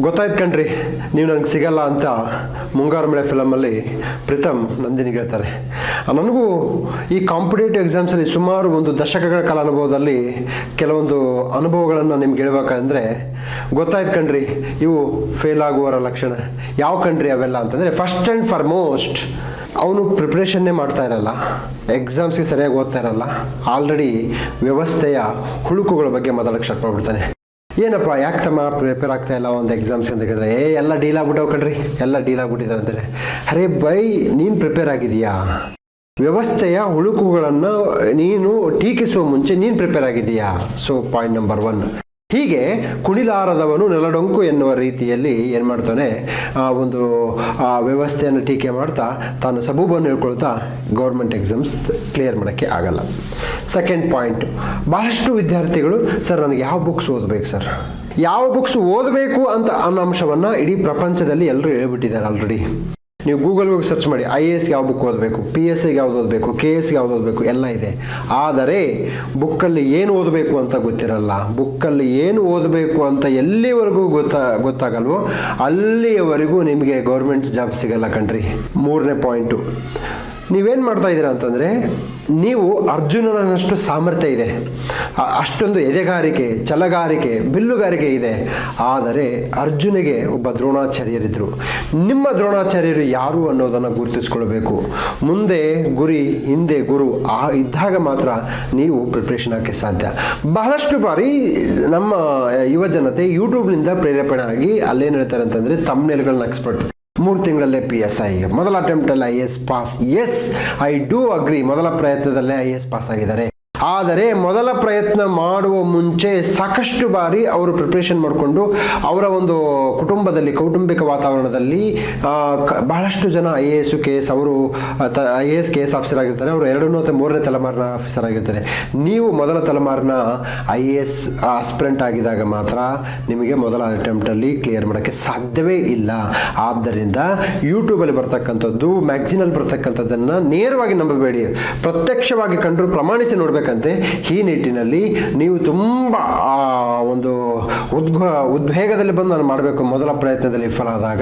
ಗೊತ್ತಾಯ್ತು ಕಣ್ರಿ, ನೀವು ನನಗೆ ಸಿಗಲ್ಲ ಅಂತ ಮುಂಗಾರು ಮಳೆ ಫಿಲಮಲ್ಲಿ ಪ್ರೀತಮ್ ನಂದಿನಿಗೆ ಹೇಳ್ತಾರೆ. ನನಗೂ ಈ ಕಾಂಪಿಟೇಟಿವ್ ಎಕ್ಸಾಮ್ಸಲ್ಲಿ ಸುಮಾರು ಒಂದು ದಶಕಗಳ ಕಾಲ ಅನುಭವದಲ್ಲಿ ಕೆಲವೊಂದು ಅನುಭವಗಳನ್ನು ನಿಮ್ಗೆ ಹೇಳ್ಬೇಕಂದ್ರೆ ಗೊತ್ತಾಯ್ತು ಕಣ್ರಿ, ಇವು ಫೇಲ್ ಆಗುವವರ ಲಕ್ಷಣ. ಯಾವ ಕಣ್ರಿ ಅವೆಲ್ಲ ಅಂತಂದರೆ, ಫಸ್ಟ್ ಆ್ಯಂಡ್ ಫಾರ್ಮೋಸ್ಟ್ ಅವನು ಪ್ರಿಪ್ರೇಷನ್ನೇ ಮಾಡ್ತಾ ಇರಲ್ಲ, ಎಕ್ಸಾಮ್ಸ್ಗೆ ಸರಿಯಾಗಿ ಓದ್ತಾ ಇರಲ್ಲ, ಆಲ್ರೆಡಿ ವ್ಯವಸ್ಥೆಯ ಹುಳುಕುಗಳ ಬಗ್ಗೆ ಮಾತಾಡೋಕ್ಕೆ ಸ್ಟಾರ್ಟ್ ಮಾಡಿಬಿಡ್ತಾನೆ. ಏನಪ್ಪ ಯಾಕೆ ತಮ್ಮ ಪ್ರಿಪೇರ್ ಆಗ್ತಾ ಇಲ್ಲ ಒಂದು ಎಕ್ಸಾಮ್ಸ್ ಅಂತ ಹೇಳಿದ್ರೆ, ಎಲ್ಲ ಡೀಲ್ ಆಗ್ಬಿಟ್ಟವು ಕಣ್ರಿ, ಎಲ್ಲ ಡೀಲ್ ಆಗ್ಬಿಟ್ಟಿದ್ದಾವೆ ಅಂತಾರೆ. ಅರೇ ಬೈ, ನೀನು ಪ್ರಿಪೇರ್ ಆಗಿದೆಯಾ? ವ್ಯವಸ್ಥೆಯ ಹುಳುಕುಗಳನ್ನು ನೀನು ಟೀಕಿಸುವ ಮುಂಚೆ ನೀನು ಪ್ರಿಪೇರ್ ಆಗಿದೆಯಾ? So point number 1. ಹೀಗೆ ಕುಣಿಲಾರದವನು ನೆಲಡೊಂಕು ಎನ್ನುವ ರೀತಿಯಲ್ಲಿ ಏನು ಮಾಡ್ತಾನೆ, ಒಂದು ವ್ಯವಸ್ಥೆಯನ್ನು ಟೀಕೆ ಮಾಡ್ತಾ ತಾನು ಸಬೂಬನ್ನು ಹೇಳ್ಕೊಳ್ತಾ ಗೌರ್ಮೆಂಟ್ ಎಕ್ಸಾಮ್ಸ್ ಕ್ಲಿಯರ್ ಮಾಡೋಕ್ಕೆ ಆಗಲ್ಲ. ಸೆಕೆಂಡ್ ಪಾಯಿಂಟ್, ಬಹಳಷ್ಟು ವಿದ್ಯಾರ್ಥಿಗಳು ಸರ್ ನನಗೆ ಯಾವ ಬುಕ್ಸ್ ಓದಬೇಕು ಸರ್, ಯಾವ ಬುಕ್ಸ್ ಓದಬೇಕು ಅಂತ ಅನ್ನೋ ಅಂಶವನ್ನು ಇಡೀ ಪ್ರಪಂಚದಲ್ಲಿ ಎಲ್ಲರೂ ಹೇಳ್ಬಿಟ್ಟಿದ್ದಾರೆ ಆಲ್ರೆಡಿ. ನೀವು ಗೂಗಲ್ಗೆ ಹೋಗಿ ಸರ್ಚ್ ಮಾಡಿ, IAS ಯಾವ ಬುಕ್ ಓದಬೇಕು, PSIಗೆ ಯಾವ್ದು ಓದಬೇಕು, KS ಯಾವ್ದು ಓದಬೇಕು ಎಲ್ಲ ಇದೆ. ಆದರೆ ಬುಕ್ಕಲ್ಲಿ ಏನು ಓದಬೇಕು ಅಂತ ಗೊತ್ತಿರಲ್ಲ. ಬುಕ್ಕಲ್ಲಿ ಏನು ಓದಬೇಕು ಅಂತ ಎಲ್ಲಿವರೆಗೂ ಗೊತ್ತಾಗಲ್ವೋ ಅಲ್ಲಿಯವರೆಗೂ ನಿಮಗೆ ಗೌರ್ಮೆಂಟ್ ಜಾಬ್ ಸಿಗಲ್ಲ ಕಣ್ರಿ. 3ನೇ ಪಾಯಿಂಟು, ನೀವೇನು ಮಾಡ್ತಾ ಇದ್ದೀರಾ ಅಂತಂದರೆ, ನೀವು ಅರ್ಜುನನಷ್ಟು ಸಾಮರ್ಥ್ಯ ಇದೆ, ಅಷ್ಟೊಂದು ಎದೆಗಾರಿಕೆ, ಛಲಗಾರಿಕೆ, ಬಿಲ್ಲುಗಾರಿಕೆ ಇದೆ. ಆದರೆ ಅರ್ಜುನಿಗೆ ಒಬ್ಬ ದ್ರೋಣಾಚಾರ್ಯರಿದ್ದರು. ನಿಮ್ಮ ದ್ರೋಣಾಚಾರ್ಯರು ಯಾರು ಅನ್ನೋದನ್ನು ಗುರುತಿಸ್ಕೊಳ್ಬೇಕು. ಮುಂದೆ ಗುರಿ, ಹಿಂದೆ ಗುರು ಇದ್ದಾಗ ಮಾತ್ರ ನೀವು ಪ್ರಿಪ್ರೇಷನ್ ಹಾಕಿ ಸಾಧ್ಯ. ಬಹಳಷ್ಟು ಬಾರಿ ನಮ್ಮ ಯುವ ಜನತೆ ಯೂಟ್ಯೂಬ್ನಿಂದ ಪ್ರೇರೇಪಣೆ ಆಗಿ ಅಲ್ಲೇನು ಹೇಳ್ತಾರೆ ಅಂತಂದರೆ, ತಮ್ನೇಲ್ಗಳನ್ನ ಎಕ್ಸ್ಪರ್ಟ್ 3 ತಿಂಗಳಲ್ಲೇ PSI, ಮೊದಲ ಅಟೆಂಪ್ಟಲ್ಲಿ IAS pass. Yes, I do agree, ಮೊದಲ ಪ್ರಯತ್ನದಲ್ಲೇ IAS ಪಾಸ್ ಆಗಿದ್ದಾರೆ. ಆದರೆ ಮೊದಲ ಪ್ರಯತ್ನ ಮಾಡುವ ಮುಂಚೆ ಸಾಕಷ್ಟು ಬಾರಿ ಅವರು ಪ್ರಿಪ್ರೇಷನ್ ಮಾಡಿಕೊಂಡು ಅವರ ಒಂದು ಕುಟುಂಬದಲ್ಲಿ, ಕೌಟುಂಬಿಕ ವಾತಾವರಣದಲ್ಲಿ ಬಹಳಷ್ಟು ಜನ IAS KS ಅವರು IAS KS ಆಫೀಸರ್ ಆಗಿರ್ತಾರೆ. ಅವರು 2ನೇ ಅಥವಾ 3ನೇ ತಲೆಮಾರಿನ ಆಫೀಸರ್ ಆಗಿರ್ತಾರೆ. ನೀವು ಮೊದಲ ತಲೆಮಾರಿನ IAS ಆಸ್ಪಿರೆಂಟ್ ಆಗಿದಾಗ ಮಾತ್ರ ನಿಮಗೆ ಮೊದಲ ಅಟೆಂಪ್ಟಲ್ಲಿ ಕ್ಲಿಯರ್ ಮಾಡೋಕ್ಕೆ ಸಾಧ್ಯವೇ ಇಲ್ಲ. ಆದ್ದರಿಂದ ಯೂಟ್ಯೂಬಲ್ಲಿ ಬರ್ತಕ್ಕಂಥದ್ದು, ಮ್ಯಾಗ್ಝಿನಲ್ಲಿ ಬರ್ತಕ್ಕಂಥದ್ದನ್ನು ನೇರವಾಗಿ ನಂಬಬೇಡಿ, ಪ್ರತ್ಯಕ್ಷವಾಗಿ ಕಂಡು ಪ್ರಮಾಣಿಸಿ ನೋಡಬೇಕಂತೆ. ಈ ನಿಟ್ಟಿನಲ್ಲಿ ನೀವು ತುಂಬ ಒಂದು ಉದ್ವೇಗದಲ್ಲಿ ಬಂದು ನಾನು ಮಾಡಬೇಕು, ಮೊದಲ ಪ್ರಯತ್ನದಲ್ಲಿ ವಿಫಲ ಆದಾಗ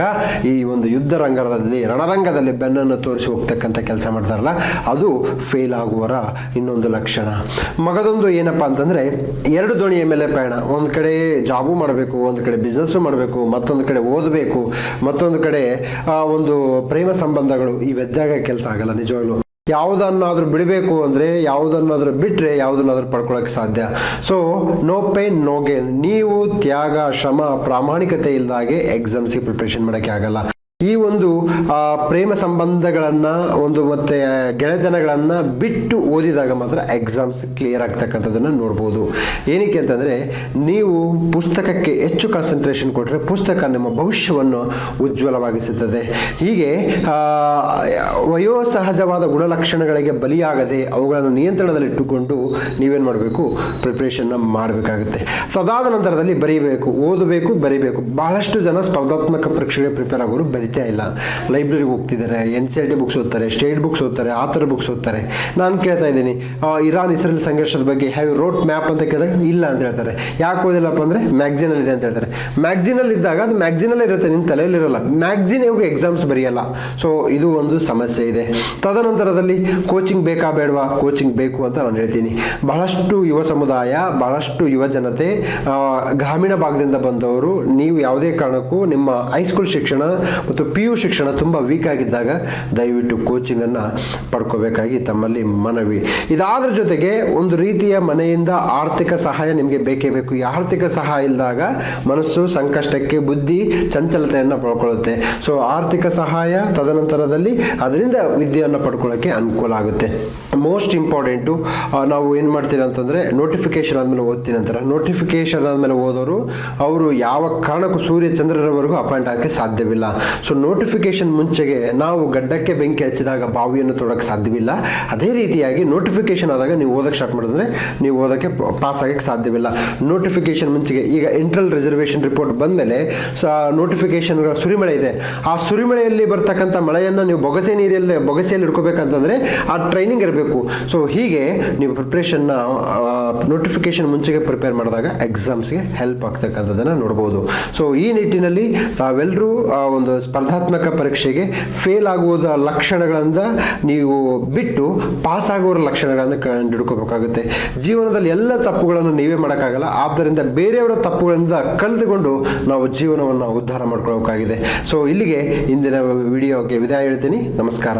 ಈ ಒಂದು ಯುದ್ಧ ರಂಗದಲ್ಲಿ, ರಣರಂಗದಲ್ಲಿ ಬೆನ್ನನ್ನು ತೋರಿಸಿ ಹೋಗ್ತಕ್ಕಂಥ ಕೆಲಸ ಮಾಡ್ತಾರಲ್ಲ, ಅದು ಫೇಲ್ ಆಗುವರ ಇನ್ನೊಂದು ಲಕ್ಷಣ. ಮಗದೊಂದು ಏನಪ್ಪ ಅಂತಂದರೆ, 2 ದೋಣಿಯ ಮೇಲೆ ಪಯಣ. ಒಂದು ಕಡೆ ಜಾಬು ಮಾಡಬೇಕು, ಒಂದು ಕಡೆ ಬಿಸ್ನೆಸ್ಸು ಮಾಡಬೇಕು, ಮತ್ತೊಂದು ಕಡೆ ಓದಬೇಕು, ಮತ್ತೊಂದು ಕಡೆ ಒಂದು ಪ್ರೇಮ ಸಂಬಂಧಗಳು. ಇವೆದ್ದಾಗ ಕೆಲಸ ಆಗಲ್ಲ ನಿಜವಾಗ್ಲೂ. ಯಾವುದನ್ನಾದರೂ ಬಿಡಬೇಕು ಅಂದರೆ, ಯಾವುದನ್ನಾದರೂ ಬಿಟ್ಟರೆ ಯಾವುದನ್ನಾದರೂ ಪಡ್ಕೊಳ್ಳೋಕ್ಕೆ ಸಾಧ್ಯ. So no pain no gain. ನೀವು ತ್ಯಾಗ, ಶ್ರಮ, ಪ್ರಾಮಾಣಿಕತೆ ಇಲ್ಲದಾಗೆ ಎಕ್ಸಾಮ್ಸಿಗೆ ಪ್ರಿಪ್ರೇಷನ್ ಮಾಡೋಕ್ಕೆ ಆಗಲ್ಲ. ಈ ಒಂದು ಪ್ರೇಮ ಸಂಬಂಧಗಳನ್ನು, ಒಂದು ಮತ್ತು ಗೆಳೆತನಗಳನ್ನು ಬಿಟ್ಟು ಓದಿದಾಗ ಮಾತ್ರ ಎಕ್ಸಾಮ್ಸ್ ಕ್ಲಿಯರ್ ಆಗ್ತಕ್ಕಂಥದ್ದನ್ನು ನೋಡ್ಬೋದು. ಏನಕ್ಕೆ ಅಂತಂದರೆ, ನೀವು ಪುಸ್ತಕಕ್ಕೆ ಹೆಚ್ಚು ಕಾನ್ಸಂಟ್ರೇಷನ್ ಕೊಟ್ಟರೆ ಪುಸ್ತಕ ನಿಮ್ಮ ಭವಿಷ್ಯವನ್ನು ಉಜ್ವಲವಾಗಿಸುತ್ತದೆ. ಹೀಗೆ ವಯೋಸಹಜವಾದ ಗುಣಲಕ್ಷಣಗಳಿಗೆ ಬಲಿಯಾಗದೆ ಅವುಗಳನ್ನು ನಿಯಂತ್ರಣದಲ್ಲಿಟ್ಟುಕೊಂಡು ನೀವೇನು ಮಾಡಬೇಕು, ಪ್ರಿಪ್ರೇಷನ್ನ ಮಾಡಬೇಕಾಗುತ್ತೆ. ಅದಾದ ನಂತರದಲ್ಲಿ ಬರೀಬೇಕು, ಓದಬೇಕು, ಬರೀಬೇಕು. ಬಹಳಷ್ಟು ಜನ ಸ್ಪರ್ಧಾತ್ಮಕ ಪರೀಕ್ಷೆಗೆ ಪ್ರಿಪೇರ್ ಆಗೋರು ಇಲ್ಲ, ಲೈಬ್ರರಿಗೆ ಹೋಗ್ತಿದ್ದಾರೆ, NCERT ಬುಕ್ಸ್ ಓದ್ತಾರೆ, ಸ್ಟೇಟ್ ಬುಕ್ಸ್ ಓದ್ತಾರೆ, ಆ ಥರ ಬುಕ್ಸ್ ಓದ್ತಾರೆ. ನಾನು ಕೇಳ್ತಾ ಇದ್ದೀನಿ, ಇರಾನ್ ಇಸ್ರೇಲ್ ಸಂಘರ್ಷದ ಬಗ್ಗೆ ಹ್ಯಾವ್ ಯು ರೋಟ್ ಮ್ಯಾಪ್ ಅಂತ ಕೇಳಿದಾಗ ಇಲ್ಲ ಅಂತ ಹೇಳ್ತಾರೆ. ಯಾಕೆ ಓದಿಲ್ಲಪ್ಪ ಅಂದರೆ ಮ್ಯಾಗ್ಝಿನಲ್ಲಿ ಇದೆ ಅಂತ ಹೇಳ್ತಾರೆ. ಮ್ಯಾಗ್ಝಿನಲ್ಲಿ ಇದ್ದಾಗ ಅದು ಮ್ಯಾಗ್ಝಿನಲ್ಲೇ ಇರುತ್ತೆ, ನಿಮ್ಮ ತಲೆಯಲ್ಲಿರೋಲ್ಲ. ಮ್ಯಾಗ್ಝಿನ್ ಹೋಗಿ ಎಕ್ಸಾಮ್ಸ್ ಬರೆಯಲ್ಲ. ಸೊ ಇದು ಒಂದು ಸಮಸ್ಯೆ ಇದೆ. ತದನಂತರದಲ್ಲಿ ಕೋಚಿಂಗ್ ಬೇಕಾ ಬೇಡವಾ? ಕೋಚಿಂಗ್ ಬೇಕು ಅಂತ ನಾನು ಹೇಳ್ತೀನಿ. ಬಹಳಷ್ಟು ಯುವ ಸಮುದಾಯ, ಬಹಳಷ್ಟು ಯುವ ಜನತೆ ಗ್ರಾಮೀಣ ಭಾಗದಿಂದ ಬಂದವರು, ನೀವು ಯಾವುದೇ ಕಾರಣಕ್ಕೂ ನಿಮ್ಮ ಹೈಸ್ಕೂಲ್ ಶಿಕ್ಷಣ ಮತ್ತು PU ಶಿಕ್ಷಣ ತುಂಬ ವೀಕ್ ಆಗಿದ್ದಾಗ ದಯವಿಟ್ಟು ಕೋಚಿಂಗನ್ನು ಪಡ್ಕೋಬೇಕಾಗಿ ತಮ್ಮಲ್ಲಿ ಮನವಿ. ಇದಾದ್ರ ಜೊತೆಗೆ ಒಂದು ರೀತಿಯ ಮನೆಯಿಂದ ಆರ್ಥಿಕ ಸಹಾಯ ನಿಮಗೆ ಬೇಕೇ ಬೇಕು. ಈ ಆರ್ಥಿಕ ಸಹಾಯ ಇಲ್ಲದಾಗ ಮನಸ್ಸು ಸಂಕಷ್ಟಕ್ಕೆ, ಬುದ್ಧಿ ಚಂಚಲತೆಯನ್ನು ಪಡ್ಕೊಳ್ಳುತ್ತೆ. ಸೊ ಆರ್ಥಿಕ ಸಹಾಯ, ತದನಂತರದಲ್ಲಿ ಅದರಿಂದ ವಿದ್ಯೆಯನ್ನು ಪಡ್ಕೊಳ್ಳೋಕ್ಕೆ ಅನುಕೂಲ ಆಗುತ್ತೆ. ಮೋಸ್ಟ್ ಇಂಪಾರ್ಟೆಂಟು, ನಾವು ಏನು ಮಾಡ್ತೀವಿ ಅಂತಂದರೆ, ನೋಟಿಫಿಕೇಶನ್ ಆದಮೇಲೆ ಓದ್ತೀನಿ ಅಂತಾರೆ. ನೋಟಿಫಿಕೇಶನ್ ಆದಮೇಲೆ ಓದೋರು ಅವರು ಯಾವ ಕಾರಣಕ್ಕೂ ಸೂರ್ಯ ಚಂದ್ರರವರೆಗೂ ಅಪಾಯಿಂಟ್ ಆಗೋಕ್ಕೆ ಸಾಧ್ಯವಿಲ್ಲ. ಸೊ ಸೊ ನೋಟಿಫಿಕೇಶನ್ ಮುಂಚೆಗೆ ನಾವು ಗಡ್ಡಕ್ಕೆ ಬೆಂಕಿ ಹಚ್ಚಿದಾಗ ಬಾವಿಯನ್ನು ತೊಡಕ್ಕೆ ಸಾಧ್ಯವಿಲ್ಲ. ಅದೇ ರೀತಿಯಾಗಿ ನೋಟಿಫಿಕೇಶನ್ ಆದಾಗ ನೀವು ಓದಕ್ಕೆ ಸ್ಟಾರ್ಟ್ ಮಾಡಿದ್ರೆ ನೀವು ಓದಕ್ಕೆ ಪಾಸ್ ಆಗಕ್ಕೆ ಸಾಧ್ಯವಿಲ್ಲ. ನೋಟಿಫಿಕೇಶನ್ ಮುಂಚೆಗೆ ಈಗ ಇಂಟ್ರಲ್ ರಿಸರ್ವೇಷನ್ ರಿಪೋರ್ಟ್ ಬಂದಮೇಲೆ ನೋಟಿಫಿಕೇಶನ್ಗಳ ಸುರಿಮಳೆ ಇದೆ. ಆ ಸುರಿಮಳೆಯಲ್ಲಿ ಬರ್ತಕ್ಕಂಥ ಮಳೆಯನ್ನು ನೀವು ಬೊಗಸೆಯಲ್ಲಿ ಇಟ್ಕೋಬೇಕಂತಂದರೆ ಆ ಟ್ರೈನಿಂಗ್ ಇರಬೇಕು. ಸೊ ಹೀಗೆ ನೀವು ಪ್ರಿಪ್ರೇಷನ್ನ ನೋಟಿಫಿಕೇಶನ್ ಮುಂಚೆಗೆ ಪ್ರಿಪೇರ್ ಮಾಡಿದಾಗ ಎಕ್ಸಾಮ್ಸ್ಗೆ ಹೆಲ್ಪ್ ಆಗ್ತಕ್ಕಂಥದ್ದನ್ನು ನೋಡ್ಬೋದು. ಸೊ ಈ ನಿಟ್ಟಿನಲ್ಲಿ ತಾವೆಲ್ಲರೂ ಒಂದು ಸ್ಪರ್ಧಾತ್ಮಕ ಪರೀಕ್ಷೆಗೆ ಫೇಲ್ ಆಗುವುದ ಲಕ್ಷಣಗಳಿಂದ ನೀವು ಬಿಟ್ಟು ಪಾಸ್ ಆಗುವ ಲಕ್ಷಣಗಳನ್ನು ಕಂಡುಹಿಡ್ಕೋಬೇಕಾಗುತ್ತೆ. ಜೀವನದಲ್ಲಿ ಎಲ್ಲ ತಪ್ಪುಗಳನ್ನು ನೀವೇ ಮಾಡೋಕ್ಕಾಗಲ್ಲ. ಆದ್ದರಿಂದ ಬೇರೆಯವರ ತಪ್ಪುಗಳಿಂದ ಕಲಿತುಕೊಂಡು ನಾವು ಜೀವನವನ್ನು ಉದ್ಧಾರ ಮಾಡ್ಕೊಳ್ಳೋಕ್ಕಾಗಿದೆ. ಸೊ ಇಲ್ಲಿಗೆ ಇಂದಿನ ವಿಡಿಯೋಗೆ ವಿದಾಯ ಹೇಳ್ತೀನಿ. ನಮಸ್ಕಾರ.